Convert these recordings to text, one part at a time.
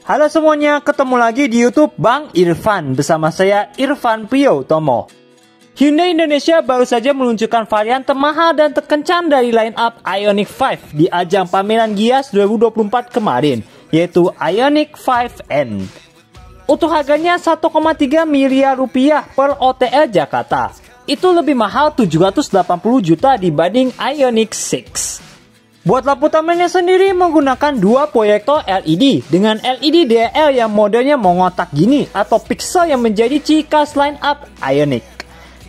Halo semuanya, ketemu lagi di YouTube Bang Irfan bersama saya Irfan Priyotomo. Hyundai Indonesia baru saja meluncurkan varian termahal dan terkencang dari line-up Ioniq 5 di ajang pameran Gias 2024 kemarin, yaitu Ioniq 5N. Untuk harganya 1,3 miliar rupiah per OTR Jakarta. Itu lebih mahal 780 juta dibanding Ioniq 6. Buat lampu tamannya sendiri menggunakan dua proyektor LED dengan LED DRL yang modelnya mengotak gini atau pixel yang menjadi ciri khas line-up Ioniq.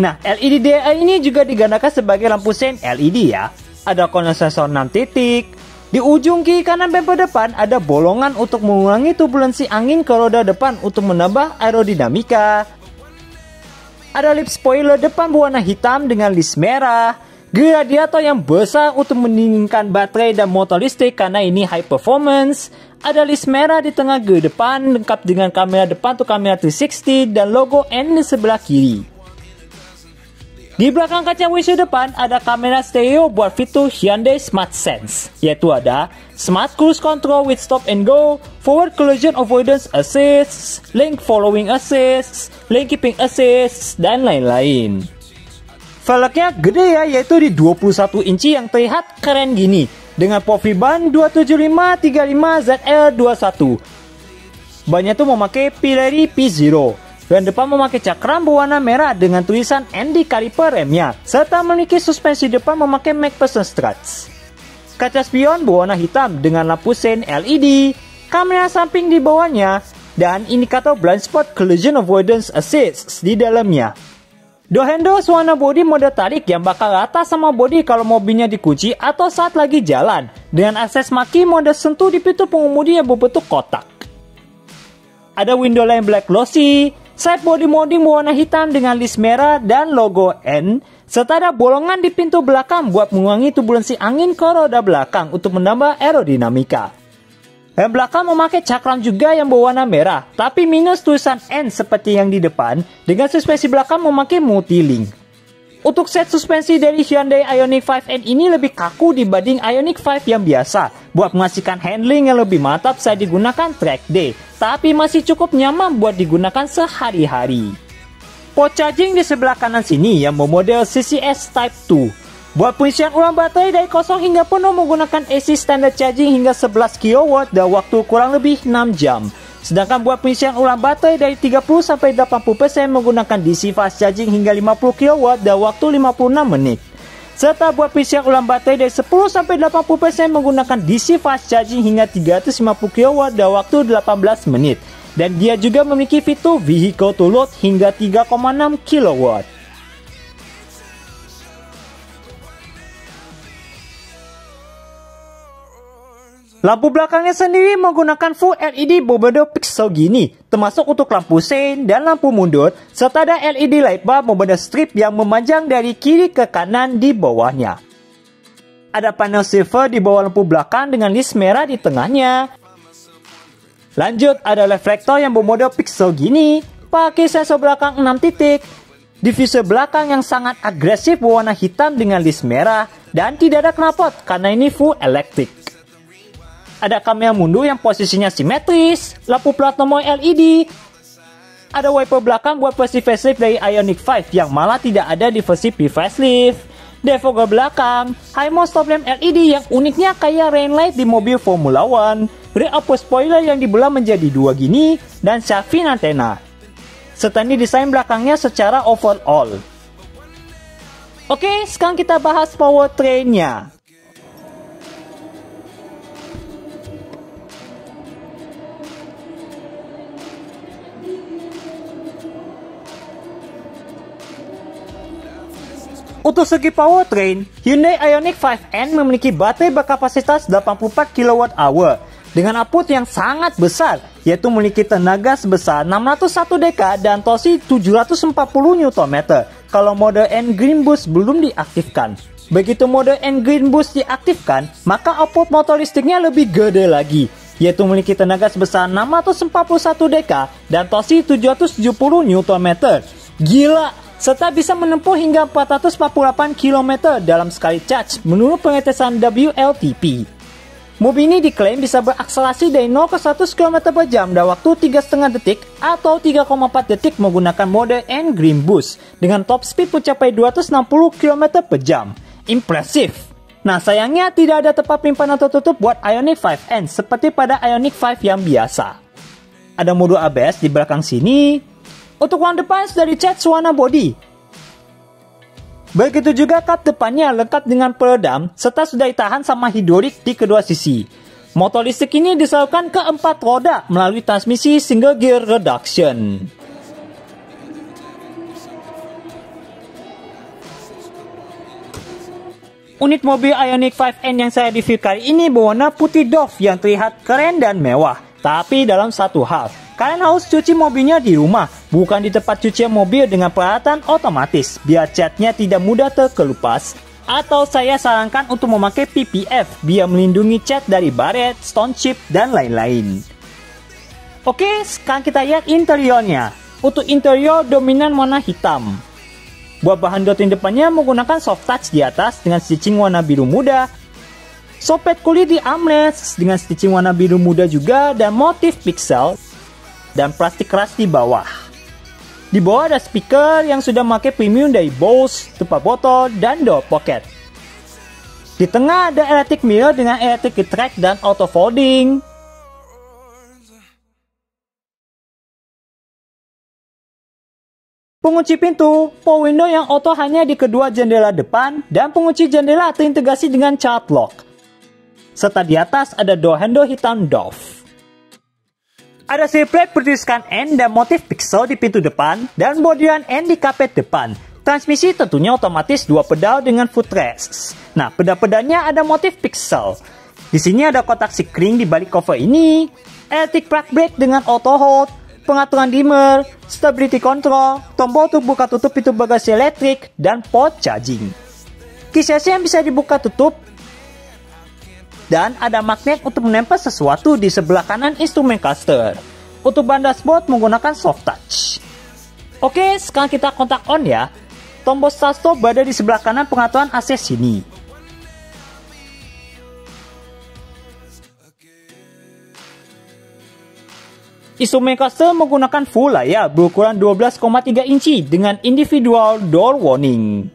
Nah, LED DRL ini juga digunakan sebagai lampu sein LED ya. Ada kondensor 6 titik. Di ujung kiri kanan bumper depan ada bolongan untuk mengurangi turbulensi angin ke roda depan untuk menambah aerodinamika. Ada lip spoiler depan berwarna hitam dengan list merah. Grill radiator yang besar untuk mendinginkan baterai dan motor listrik karena ini high performance. Ada list merah di tengah grill depan lengkap dengan kamera depan untuk kamera 360 dan logo N di sebelah kiri. Di belakang kaca windshield depan ada kamera stereo buat fitur Hyundai Smart Sense, yaitu ada Smart Cruise Control with Stop and Go, Forward Collision Avoidance Assist, Lane Following Assist, Lane Keeping Assist, dan lain-lain. Velgnya gede ya, yaitu di 21 inci yang terlihat keren gini dengan profil ban 275-35ZL21. Bannya tuh memakai Pirelli P0 dan depan memakai cakram berwarna merah dengan tulisan N di kaliper remnya serta memiliki suspensi depan memakai MacPherson struts. Kaca spion berwarna hitam dengan lampu sein LED, kamera samping di bawahnya, dan indikator blind spot collision avoidance assist di dalamnya. Door handles warna bodi mode tarik yang bakal rata sama bodi kalau mobilnya dikunci atau saat lagi jalan, dengan akses maki mode sentuh di pintu pengemudi yang berbentuk kotak. Ada window line black glossy, side body molding berwarna hitam dengan list merah dan logo N, serta ada bolongan di pintu belakang buat mengurangi turbulensi angin ke roda belakang untuk menambah aerodinamika. Rem belakang memakai cakram juga yang berwarna merah, tapi minus tulisan N seperti yang di depan, dengan suspensi belakang memakai multi-link. Untuk set suspensi dari Hyundai Ioniq 5N ini lebih kaku dibanding Ioniq 5 yang biasa, buat menghasilkan handling yang lebih mantap saat digunakan track day, tapi masih cukup nyaman buat digunakan sehari-hari. Port charging di sebelah kanan sini yang bermodel CCS Type 2. Buat pengisian ulang baterai dari kosong hingga penuh menggunakan AC standard charging hingga 11 kW dan waktu kurang lebih 6 jam. Sedangkan buat pengisian ulang baterai dari 30-80% menggunakan DC fast charging hingga 50 kW dan waktu 56 menit. Serta buat pengisian ulang baterai dari 10-80% menggunakan DC fast charging hingga 350 kW dan waktu 18 menit. Dan dia juga memiliki fitur vehicle to load hingga 3,6 kW. Lampu belakangnya sendiri menggunakan full LED berbentuk pixel gini, termasuk untuk lampu sein dan lampu mundur, serta ada LED light bar berbentuk strip yang memanjang dari kiri ke kanan di bawahnya. Ada panel silver di bawah lampu belakang dengan list merah di tengahnya. Lanjut, ada reflektor yang bermodel pixel gini, pakai sensor belakang 6 titik, diffuser belakang yang sangat agresif berwarna hitam dengan list merah, dan tidak ada knalpot karena ini full elektrik. Ada kamera mundur yang posisinya simetris, lampu plat nomor LED. Ada wiper belakang buat versi facelift dari Ioniq 5 yang malah tidak ada di versi pre-facelift. Defogger belakang, high mount stop lamp LED yang uniknya kayak rain light di mobil Formula One. Rear upper spoiler yang dibelah menjadi dua gini, dan shark fin antena. Serta ini desain belakangnya secara overall. Oke, sekarang kita bahas powertrain-nya. Untuk segi powertrain, Hyundai Ioniq 5N memiliki baterai berkapasitas 84 kWh dengan output yang sangat besar, yaitu memiliki tenaga sebesar 601 dk dan torsi 740 Nm kalau mode N Green Boost belum diaktifkan. Begitu mode N Green Boost diaktifkan, maka output motor listriknya lebih gede lagi, yaitu memiliki tenaga sebesar 641 dk dan torsi 770 Nm. Gila! Serta bisa menempuh hingga 448 km dalam sekali charge menurut pengetesan WLTP. Mobil ini diklaim bisa berakselerasi dari 0 ke 100 km per jam dalam waktu 3,5 detik atau 3,4 detik menggunakan mode N Green Boost dengan top speed mencapai 260 km per jam. Impresif! Nah, sayangnya tidak ada tempat penyimpanan tertutup buat Ioniq 5N seperti pada Ioniq 5 yang biasa. Ada mode ABS di belakang sini. Untuk ruang depan sudah dicat warna bodi. Begitu juga kap depannya lengkap dengan peredam serta sudah ditahan sama hidrolik di kedua sisi. Motor listrik ini disalurkan ke 4 roda melalui transmisi single gear reduction. Unit mobil Ioniq 5N yang saya review kali ini berwarna putih doff yang terlihat keren dan mewah. Tapi dalam satu hal, kalian harus cuci mobilnya di rumah, bukan di tempat cucian mobil dengan peralatan otomatis, biar catnya tidak mudah terkelupas. Atau saya sarankan untuk memakai PPF, biar melindungi cat dari baret, stone chip, dan lain-lain. Oke, sekarang kita lihat interiornya. Untuk interior dominan warna hitam. Buat bahan doting depannya menggunakan soft touch di atas dengan stitching warna biru muda. Sopet kulit di armrest dengan stitching warna biru muda juga dan motif pixel. Dan plastik keras di bawah. Di bawah ada speaker yang sudah memakai premium dari Bose, tempat botol, dan door pocket. Di tengah ada electric mirror dengan electric track dan auto folding. Pengunci pintu, power window yang auto hanya di kedua jendela depan, dan pengunci jendela terintegrasi dengan child lock. Serta di atas ada door handle hitam doff. Ada seal plate bertuliskan N dan motif pixel di pintu depan dan bodian N di kapet depan. Transmisi tentunya otomatis 2 pedal dengan footrest. Nah, pedal-pedalnya ada motif pixel. Di sini ada kotak sikring di balik cover ini, electric plug brake dengan auto hold, pengaturan dimmer, stability control, tombol untuk buka tutup pintu bagasi elektrik, dan port charging. Key yang bisa dibuka tutup. Dan ada magnet untuk menempel sesuatu di sebelah kanan instrumen cluster. Untuk ban dashboard menggunakan soft touch. Oke, sekarang kita kontak on ya. Tombol start stop berada di sebelah kanan pengaturan AC sini. Instrumen cluster menggunakan full layar berukuran 12,3 inci dengan individual door warning.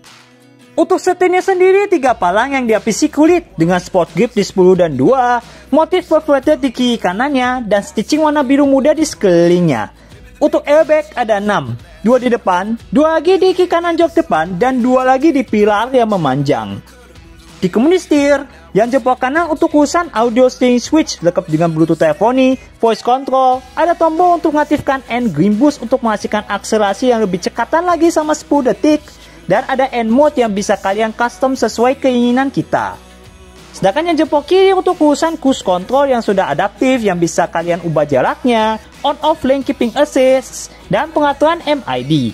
Untuk setirnya sendiri 3 palang yang diapisi kulit dengan sport grip di 10 dan 2, motif perforated di kiri kanannya dan stitching warna biru muda di sekelilingnya. Untuk airbag ada 6, 2 di depan, 2 lagi di kiri kanan jok depan dan 2 lagi di pilar yang memanjang. Di kemudi setir, yang jempol kanan untuk urusan audio steering switch lengkap dengan bluetooth teleponi, voice control, ada tombol untuk mengaktifkan N Green Boost untuk menghasilkan akselerasi yang lebih cekatan lagi sama 10 detik. Dan ada N mode yang bisa kalian custom sesuai keinginan kita. Sedangkan yang jempol kiri untuk urusan cruise control yang sudah adaptif yang bisa kalian ubah jaraknya, on-off lane keeping assist, dan pengaturan MID.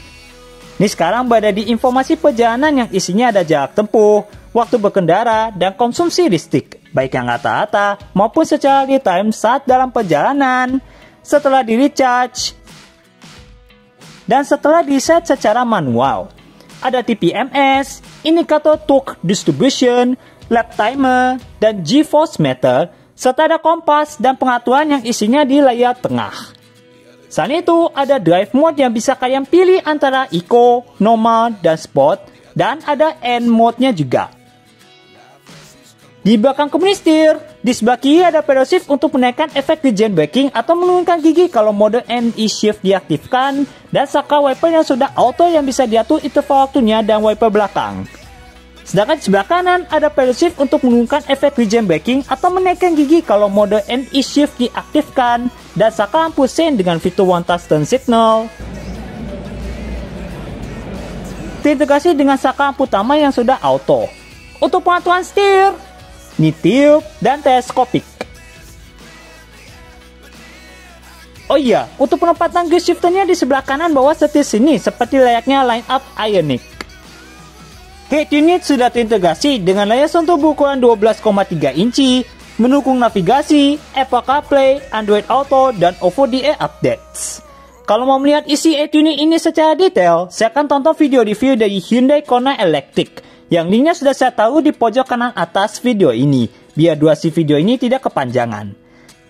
Ini sekarang berada di informasi perjalanan yang isinya ada jarak tempuh, waktu berkendara, dan konsumsi listrik, baik yang rata-rata maupun secara real time saat dalam perjalanan, setelah di recharge, dan setelah di set secara manual. Ada TPMS, indikator torque distribution, lap timer, dan G-force meter, serta ada kompas dan pengaturan yang isinya di layar tengah. Selain itu, ada drive mode yang bisa kalian pilih antara Eco, Normal, dan Sport, dan ada N mode-nya juga. Di belakang kemudi setir, di sebelah kiri ada pedal shift untuk menaikkan efek regen braking atau menurunkan gigi kalau mode NE shift diaktifkan, dan saka wiper yang sudah auto yang bisa diatur interval waktunya dan wiper belakang. Sedangkan di sebelah kanan ada pedal shift untuk menurunkan efek regen braking atau menaikkan gigi kalau mode NE shift diaktifkan, dan saka lampu sein dengan fitur one touch turn signal. Terintegrasi dengan saka lampu utama yang sudah auto. Untuk pengaturan setir, nitiup, dan teleskopik. Oh iya, untuk penempatan gear shifternya di sebelah kanan bawah setir sini seperti layaknya line up Ioniq. Head unit sudah terintegrasi dengan layar sentuh berukuran 12,3 inci, mendukung navigasi, Apple CarPlay, Android Auto, dan over-the-air updates. Kalau mau melihat isi head unit ini secara detail, saya akan tonton video review dari Hyundai Kona Electric, yang linknya sudah saya taruh di pojok kanan atas video ini. biar durasi video ini tidak kepanjangan.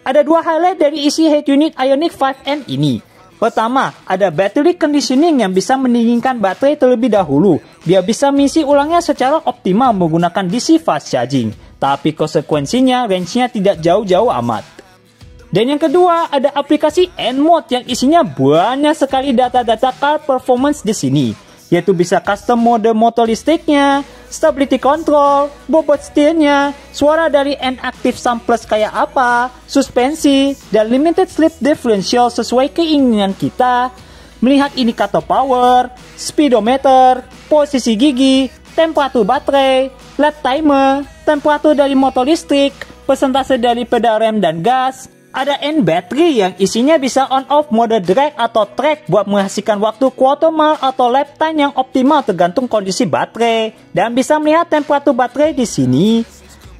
Ada dua highlight dari isi head unit Ioniq 5N ini. Pertama, ada battery conditioning yang bisa mendinginkan baterai terlebih dahulu, biar bisa mengisi ulangnya secara optimal menggunakan DC fast charging. Tapi konsekuensinya range-nya tidak jauh-jauh amat. Dan yang kedua, ada aplikasi N-Mode yang isinya banyak sekali data-data car performance di sini, yaitu bisa custom mode motor listriknya, stability control, bobot setirnya, suara dari N-Active Samplers kayak apa, suspensi, dan limited slip differential sesuai keinginan kita, melihat indikator power, speedometer, posisi gigi, temperatur baterai, lap timer, temperatur dari motor listrik, persentase dari pedal rem dan gas. Ada N-Battery yang isinya bisa on-off mode drag atau track buat menghasilkan waktu quarter mile atau lap time yang optimal tergantung kondisi baterai. Dan bisa melihat temperatur baterai di sini.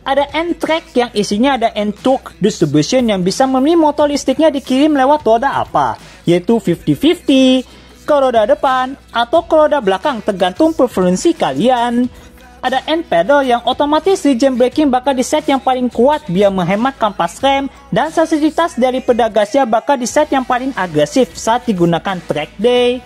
Ada N-Track yang isinya ada N-Torque Distribution yang bisa memilih motor listriknya dikirim lewat roda apa, yaitu 50-50, ke roda depan, atau ke roda belakang tergantung preferensi kalian. Ada N-Pedal yang otomatis regen braking bakal diset yang paling kuat biar menghemat kampas rem, dan sensitivitas dari pedal gasnya bakal diset yang paling agresif saat digunakan track day.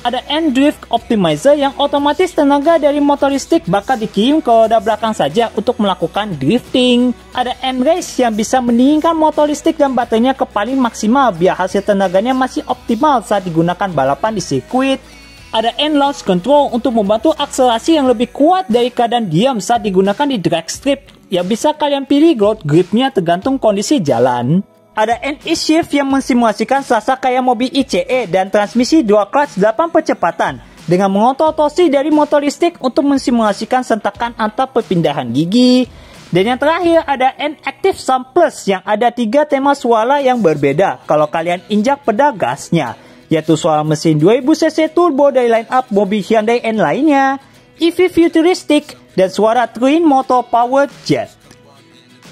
Ada N-Drift Optimizer yang otomatis tenaga dari motor listrik bakal dikirim ke roda belakang saja untuk melakukan drifting. Ada N-Race yang bisa mendinginkan motor listrik dan baterainya ke paling maksimal biar hasil tenaganya masih optimal saat digunakan balapan di sirkuit. Ada N-Launch Control untuk membantu akselerasi yang lebih kuat dari keadaan diam saat digunakan di drag strip, yang bisa kalian pilih road gripnya tergantung kondisi jalan. Ada N-E-Shift yang mensimulasikan rasa kayak mobil ICE dan transmisi dual clutch 8 percepatan dengan mengontrol torsi dari motor listrik untuk mensimulasikan sentakan antar perpindahan gigi. Dan yang terakhir ada N-Active Samplers yang ada 3 tema suara yang berbeda kalau kalian injak pedal gasnya, yaitu suara mesin 2000cc turbo dari line up mobil Hyundai N lainnya, EV futuristic, dan suara twin motor powered jet.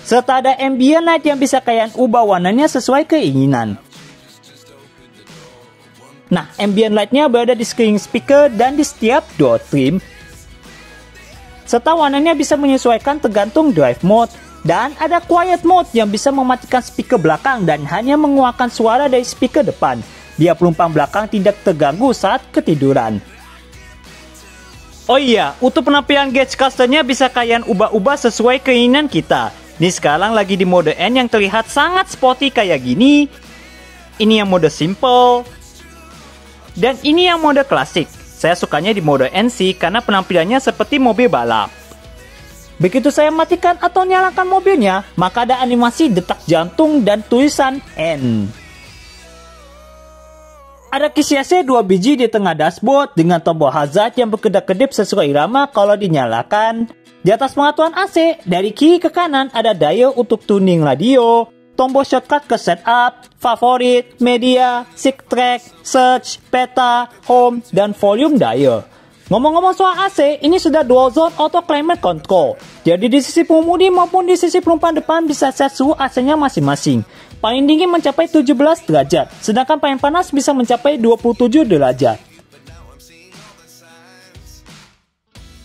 Serta ada ambient light yang bisa kalian ubah warnanya sesuai keinginan. Nah, ambient lightnya berada di screen speaker dan di setiap door trim. Serta warnanya bisa menyesuaikan tergantung drive mode. Dan ada quiet mode yang bisa mematikan speaker belakang dan hanya mengeluarkan suara dari speaker depan, biar penumpang belakang tidak terganggu saat ketiduran. Oh iya, untuk penampilan gauge clusternya bisa kalian ubah-ubah sesuai keinginan kita. Ini sekarang lagi di mode N yang terlihat sangat sporty kayak gini. Ini yang mode simple. Dan ini yang mode klasik. Saya sukanya di mode N sih karena penampilannya seperti mobil balap. Begitu saya matikan atau nyalakan mobilnya, maka ada animasi detak jantung dan tulisan N. Ada kiss-AC 2 biji di tengah dashboard dengan tombol hazard yang berkedap-kedip sesuai irama kalau dinyalakan. Di atas pengaturan AC, dari kiri ke kanan ada dial untuk tuning radio, tombol shortcut ke setup, favorit, media, seek track, search, peta, home, dan volume dial. Ngomong-ngomong soal AC, ini sudah dual zone auto climate control. Jadi di sisi pengemudi maupun di sisi penumpang depan bisa set suhu AC-nya masing-masing. Paling dingin mencapai 17 derajat, sedangkan paling panas bisa mencapai 27 derajat.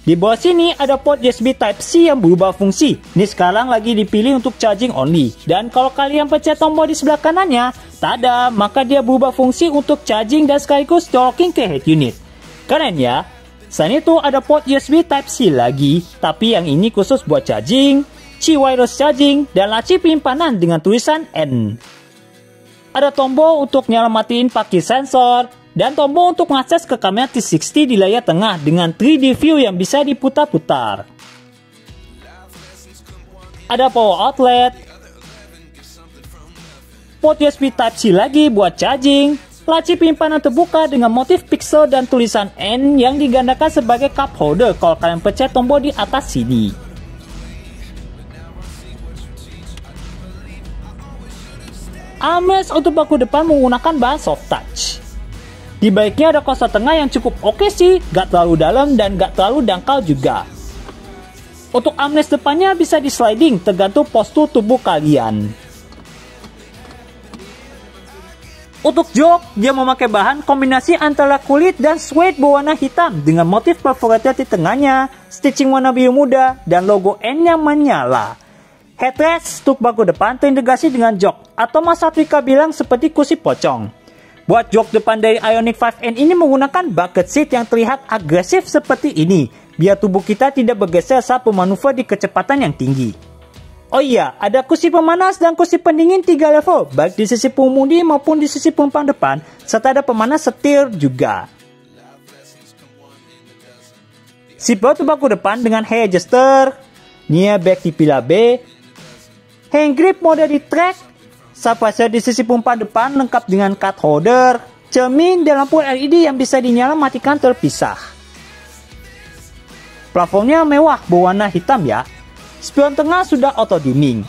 Di bawah sini ada port USB Type-C yang berubah fungsi. Ini sekarang lagi dipilih untuk charging only. Dan kalau kalian pencet tombol di sebelah kanannya, tada, maka dia berubah fungsi untuk charging dan sekaligus docking ke head unit. Keren ya? Selain itu ada port USB Type-C lagi, tapi yang ini khusus buat charging, Qi wireless charging, dan laci penyimpanan dengan tulisan N. Ada tombol untuk nyala-matiin parkir sensor, dan tombol untuk mengakses ke kamera 360 di layar tengah dengan 3D view yang bisa diputar-putar. Ada power outlet, port USB Type-C lagi buat charging, laci penyimpanan terbuka dengan motif pixel dan tulisan N yang digandakan sebagai cup holder kalau kalian pencet tombol di atas sini. Armrest untuk bangku depan menggunakan bahan soft touch. Di baliknya ada konsol tengah yang cukup oke sih, gak terlalu dalam dan gak terlalu dangkal juga. Untuk armrest depannya bisa di sliding tergantung postur tubuh kalian. Untuk jok, dia memakai bahan kombinasi antara kulit dan suede berwarna hitam dengan motif perforated di tengahnya, stitching warna biru muda, dan logo N yang menyala. Headrest stuk baku depan terintegrasi dengan jok, atau Mas Satrika bilang seperti kursi pocong. Buat jok depan dari Ioniq 5N ini menggunakan bucket seat yang terlihat agresif seperti ini, biar tubuh kita tidak bergeser saat bermanuver di kecepatan yang tinggi. Oh iya, ada kursi pemanas dan kursi pendingin 3 level, baik di sisi pengemudi maupun di sisi penumpang depan, serta ada pemanas setir juga. Seatbelt baku depan dengan hair adjuster, near back di pilar B, hand grip mode di track, stabilizer di sisi penumpang depan lengkap dengan card holder, cermin dan lampu LED yang bisa dinyala matikan terpisah. Plafonnya mewah berwarna hitam ya. Spion tengah sudah auto dimming.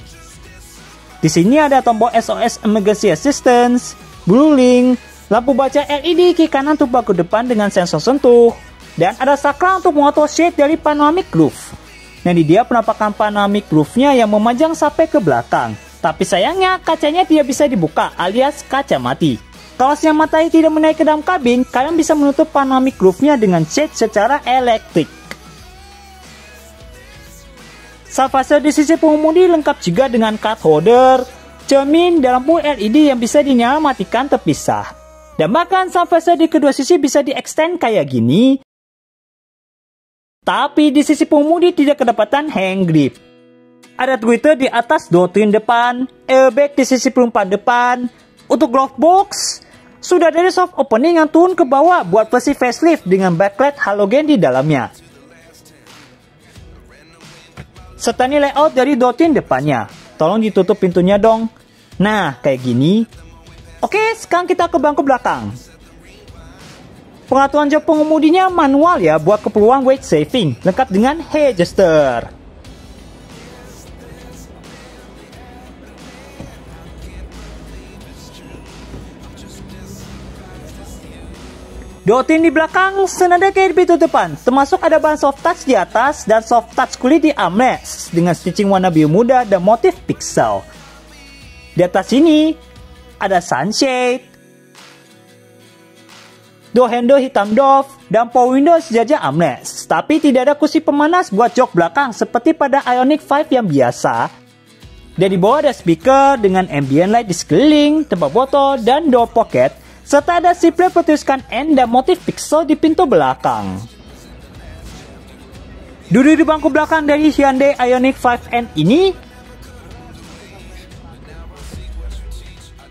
Di sini ada tombol SOS Emergency Assistance, Blue Link, lampu baca LED kiri kanan untuk baku depan dengan sensor sentuh, dan ada saklar untuk mengatur shade dari panoramic roof. Nah, ini dia penampakan panoramic roof-nya yang memanjang sampai ke belakang. Tapi sayangnya kacanya tidak bisa dibuka alias kaca mati. Kalau sinar matahari tidak menaik ke dalam kabin, kalian bisa menutup panoramic roof-nya dengan shade secara elektrik. Stabilizer di sisi pengemudi lengkap juga dengan card holder, cermin, dan lampu LED yang bisa dinyala matikan terpisah. Dan bahkan stabilizer di kedua sisi bisa di-extend kayak gini. Tapi di sisi pengemudi tidak kedapatan hand grip. Ada tweeter di atas doktrin depan, airbag di sisi penumpang depan. Untuk glove box, sudah dari soft opening yang turun ke bawah buat versi facelift dengan backlight halogen di dalamnya. Serta ini layout dari doktrin depannya. Tolong ditutup pintunya dong. Nah, kayak gini. Oke, sekarang kita ke bangku belakang. Pengaturan jok pengemudinya manual ya buat keperluan weight saving, lengkap dengan hair adjuster. Doktrin di belakang senada kayak di pintu depan, termasuk ada bahan soft touch di atas dan soft touch kulit di armrest dengan stitching warna biru muda dan motif pixel. Di atas sini ada sunshade, door handle hitam doff, dan power window sejajar armrest. Tapi tidak ada kursi pemanas buat jok belakang seperti pada Ioniq 5 yang biasa. Dan di bawah ada speaker dengan ambient light di sekeliling, tempat botol, dan door pocket. Serta ada zipper bertuliskan N dan motif pixel di pintu belakang. Duduk di bangku belakang dari Hyundai Ioniq 5N ini,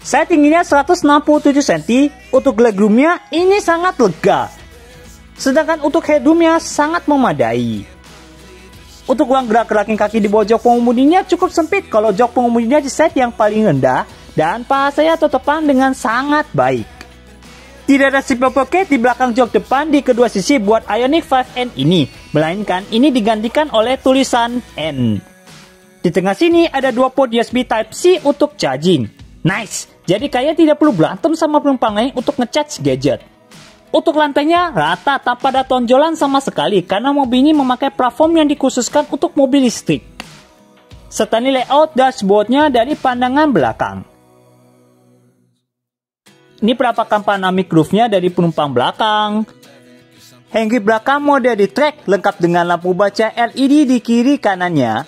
saya tingginya 167 cm, untuk legroomnya ini sangat lega. Sedangkan untuk headroomnya sangat memadai. Untuk ruang gerak kaki di bawah jok pengemudinya cukup sempit kalau jok pengemudinya di set yang paling rendah, dan paha saya tertepang dengan sangat baik. Tidak ada zipper pocket di belakang jok depan di kedua sisi buat Ioniq 5N ini, melainkan ini digantikan oleh tulisan N. Di tengah sini ada 2 port USB Type-C untuk charging. Nice, jadi kalian tidak perlu berantem sama penumpang lain untuk ngecharge gadget. Untuk lantainya rata tanpa ada tonjolan sama sekali karena mobil ini memakai platform yang dikhususkan untuk mobil listrik. Serta ini layout dashboardnya dari pandangan belakang. Ini penampakan panoramic roof-nya dari penumpang belakang. Hand grip belakang mode di track lengkap dengan lampu baca LED di kiri kanannya.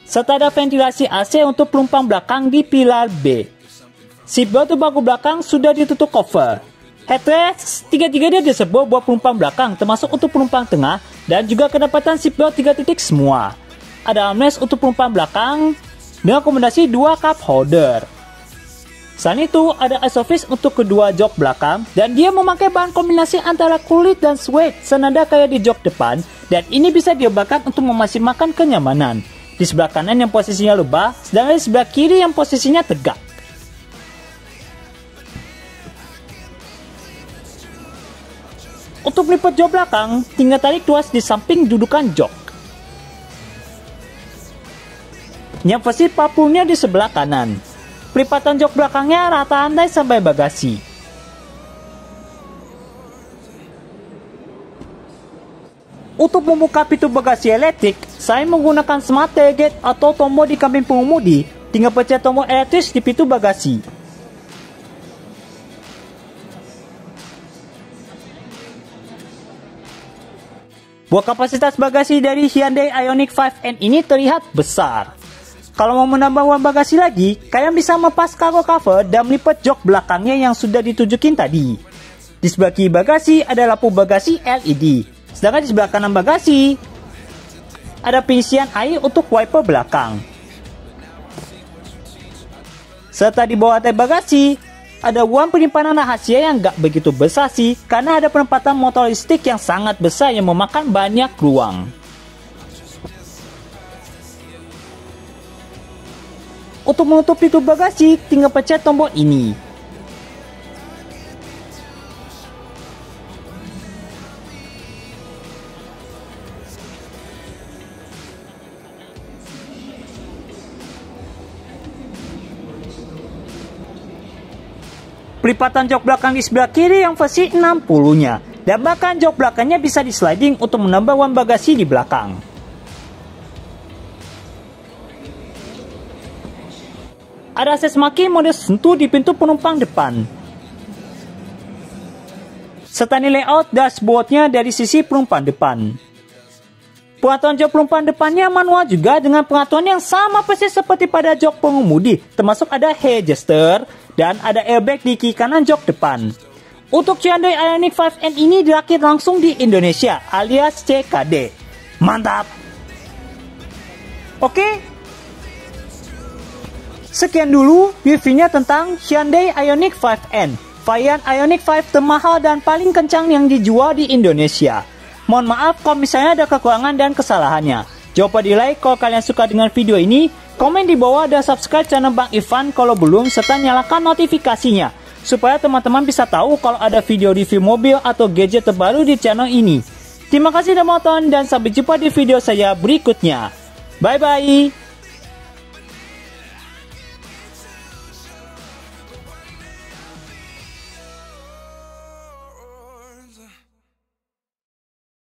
Serta ada ventilasi AC untuk penumpang belakang di pilar B. Seatbelt bangku belakang sudah ditutup cover. Headrest tiga-tiganya disebut buat penumpang belakang, termasuk untuk penumpang tengah, dan juga kedapatan seatbelt 3 titik semua. Ada armrest untuk penumpang belakang dengan akomodasi 2 cup holder. Selain itu, ada isofix untuk kedua jok belakang, dan dia memakai bahan kombinasi antara kulit dan suede, senada kayak di jok depan, dan ini bisa diubahkan untuk memaksimalkan kenyamanan. Di sebelah kanan yang posisinya rebah, sedangkan di sebelah kiri yang posisinya tegak. Untuk melipat jok belakang, tinggal tarik tuas di samping dudukan jok. Yang versi papulnya di sebelah kanan. Pelipatan jok belakangnya rata andai sampai bagasi. Untuk membuka pintu bagasi elektrik, saya menggunakan smart tailgate atau tombol di kabin pengemudi. Tinggal pencet tombol elektris di pintu bagasi. Buat kapasitas bagasi dari Hyundai Ioniq 5N ini terlihat besar. Kalau mau menambah ruang bagasi lagi, kalian bisa melepas cargo cover dan melipat jok belakangnya yang sudah ditunjukin tadi. Di sebelah kiri bagasi ada lampu bagasi LED. Sedangkan di sebelah kanan bagasi ada pengisian air untuk wiper belakang. Serta di bawah lantai bagasi ada ruang penyimpanan rahasia yang gak begitu besar sih, karena ada penempatan motor listrik yang sangat besar yang memakan banyak ruang. Untuk menutup pintu bagasi, tinggal pencet tombol ini. Pelipatan jok belakang di sebelah kiri yang versi 60-nya. Dan bahkan jok belakangnya bisa di sliding untuk menambah ruang bagasi di belakang. Ada akses maki mode sentuh di pintu penumpang depan. Serta ini layout dashboardnya dari sisi penumpang depan. Pengaturan jok penumpang depannya manual juga dengan pengaturan yang sama persis seperti pada jok pengemudi. Termasuk ada head adjuster dan ada airbag di kiri kanan jok depan. Untuk Hyundai Ioniq 5N ini dirakit langsung di Indonesia alias CKD. Mantap! Oke, sekian dulu reviewnya tentang Hyundai Ioniq 5N, varian Ioniq 5 termahal dan paling kencang yang dijual di Indonesia. Mohon maaf kalau misalnya ada kekurangan dan kesalahannya. Jangan lupa di like kalau kalian suka dengan video ini, komen di bawah dan subscribe channel Bang Ivan kalau belum, serta nyalakan notifikasinya supaya teman-teman bisa tahu kalau ada video review mobil atau gadget terbaru di channel ini. Terima kasih sudah menonton dan sampai jumpa di video saya berikutnya. Bye bye.